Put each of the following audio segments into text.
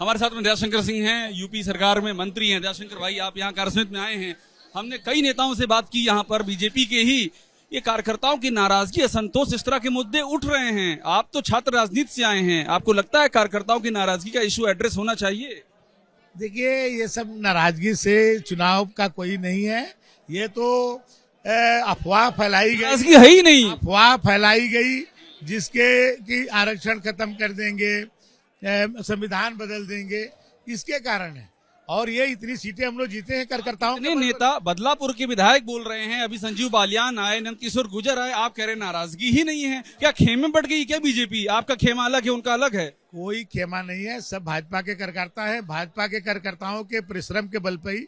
हमारे साथ में दयाशंकर सिंह हैं, यूपी सरकार में मंत्री हैं। दयाशंकर भाई, आप यहाँ कार्यसमिति में आए हैं। हमने कई नेताओं से बात की यहाँ पर, बीजेपी के ही। ये कार्यकर्ताओं की नाराजगी, असंतोष, इस तरह के मुद्दे उठ रहे हैं। आप तो छात्र राजनीति से आए हैं, आपको लगता है कार्यकर्ताओं की नाराजगी का इशू एड्रेस होना चाहिए? देखिए, ये सब नाराजगी से चुनाव का कोई नहीं है। ये तो अफवाह फैलाई गई, नाराजगी है ही नहीं। अफवाह फैलाई गई जिसके कि आरक्षण खत्म कर देंगे, संविधान बदल देंगे, इसके कारण है। और ये इतनी सीटें हम लोग जीते हैं कार्यकर्ताओं के नेता बदलापुर के विधायक बोल रहे हैं, अभी संजीव बालियान आए, नंदकिशोर गुर्जर आए, आप कह रहे हैं नाराजगी ही नहीं है। क्या खेमे बढ़ गई क्या बीजेपी? आपका खेमा अलग है, उनका अलग है। कोई खेमा नहीं है, सब भाजपा के कार्यकर्ता है। भाजपा के कार्यकर्ताओं के परिश्रम के बल पर ही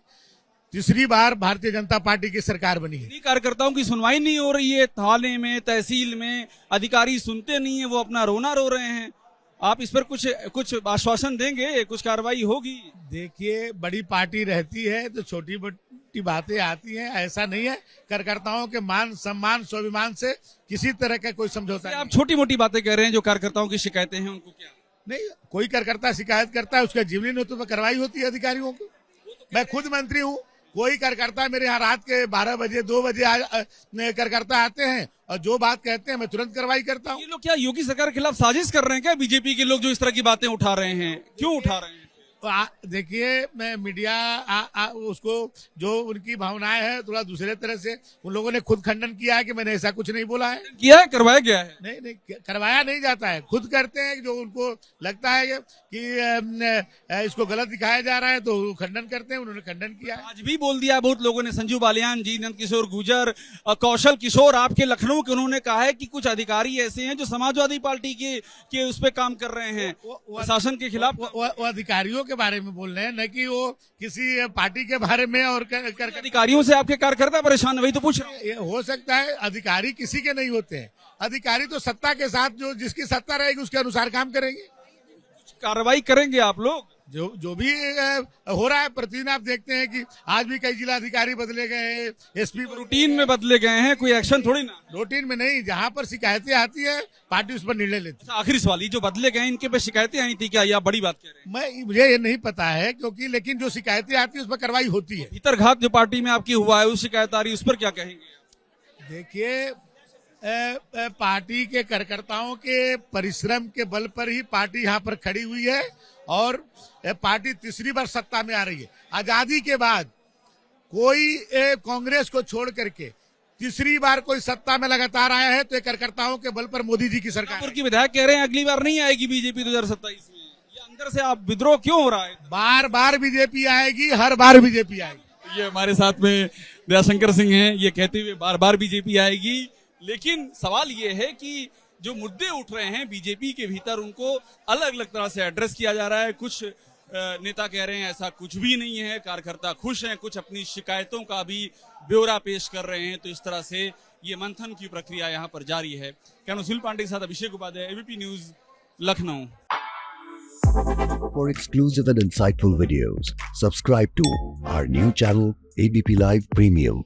तीसरी बार भारतीय जनता पार्टी की सरकार बनी है। कार्यकर्ताओं की सुनवाई नहीं हो रही है, थाने में, तहसील में अधिकारी सुनते नहीं है, वो अपना रोना रो रहे हैं। आप इस पर कुछ आश्वासन देंगे, कुछ कार्रवाई होगी? देखिए, बड़ी पार्टी रहती है तो छोटी मोटी बातें आती हैं, ऐसा नहीं है। कार्यकर्ताओं के मान सम्मान स्वाभिमान से किसी तरह का कोई समझौता नहीं। आप छोटी मोटी बातें कह रहे हैं, जो कार्यकर्ताओं की शिकायतें हैं उनको क्या नहीं? कोई कार्यकर्ता शिकायत करता है, उसका जीवनी नेतृत्व में कार्रवाई होती है अधिकारियों को। मैं खुद मंत्री हूँ, कोई कार्यकर्ता मेरे यहाँ रात के 12 बजे 2 बजे कार्यकर्ता आते हैं और जो बात कहते हैं मैं तुरंत कार्रवाई करता हूँ। ये लोग क्या योगी सरकार के खिलाफ साजिश कर रहे हैं क्या? बीजेपी के लोग जो इस तरह की बातें उठा रहे हैं, क्यों उठा रहे हैं? देखिए, मैं मीडिया उसको जो उनकी भावनाएं हैं थोड़ा दूसरे तरह से, उन लोगों ने खुद खंडन किया है कि मैंने ऐसा कुछ नहीं बोला है। किया है, करवाया गया है? नहीं, करवाया नहीं जाता है, खुद करते हैं। जो उनको लगता है कि इसको गलत दिखाया जा रहा है तो खंडन करते हैं, उन्होंने खंडन किया है। आज भी बोल दिया बहुत लोगों ने, संजीव बालियान जी, नंदकिशोर गुर्जर, कौशल किशोर आपके लखनऊ के, उन्होंने कहा है कि कुछ अधिकारी ऐसे हैं जो समाजवादी पार्टी के उस पर काम कर रहे हैं, प्रशासन के खिलाफ। वो अधिकारियों के बारे में बोल रहे हैं, न कि वो किसी पार्टी के बारे में। और अधिकारियों से आपके कार्यकर्ता परेशान है, वही तो पूछ रहा हूं। हो सकता है अधिकारी किसी के नहीं होते हैं। अधिकारी तो सत्ता के साथ, जो जिसकी सत्ता रहेगी उसके अनुसार काम करेंगे। कार्रवाई करेंगे आप लोग? जो भी हो रहा है, प्रतिदिन आप देखते हैं कि आज भी कई जिला अधिकारी बदले गए हैं, एसपी रूटीन में बदले गए हैं, कोई एक्शन थोड़ी ना। रूटीन में नहीं, जहां पर शिकायतें आती है पार्टी उस पर निर्णय लेती है। आखिरी सवाल, जो बदले गए इनके पे शिकायतें आई थी क्या, या बड़ी बात कह रहे हैं? मुझे ये नहीं पता है, क्योंकि लेकिन जो शिकायतें आती है उस पर कार्रवाई होती है। भीतरघात जो पार्टी में आपकी हुआ है, उस शिकायत आ रही है, उस पर क्या कहेंगे? देखिए, पार्टी के कार्यकर्ताओं के परिश्रम के बल पर ही पार्टी यहाँ पर खड़ी हुई है और पार्टी तीसरी बार सत्ता में आ रही है। आजादी के बाद कोई कांग्रेस को छोड़ करके तीसरी बार कोई सत्ता में लगातार आया है तो कार्यकर्ताओं के बल पर मोदी जी की सरकार की विधायक कह रहे हैं अगली बार नहीं आएगी बीजेपी 2027 में। ये अंदर से आप विद्रोह क्यों हो रहा है? बार बार बीजेपी आएगी, हर बार बीजेपी आएगी। ये हमारे साथ में दयाशंकर सिंह हैं, ये कहते हुए बार बार बीजेपी आएगी। लेकिन सवाल ये है कि जो मुद्दे उठ रहे हैं बीजेपी के भीतर, उनको अलग अलग तरह से एड्रेस किया जा रहा है। कुछ नेता कह रहे हैं ऐसा कुछ भी नहीं है, कार्यकर्ता खुश हैं, कुछ अपनी शिकायतों का भी ब्यौरा पेश कर रहे हैं। तो इस तरह से ये मंथन की प्रक्रिया यहाँ पर जारी है। कैमरा सुनील पांडे के साथ Abhishek Upadhyay, ABP news, Lucknow. For exclusive and insightful videos, subscribe to our new channel ABP Live Premium.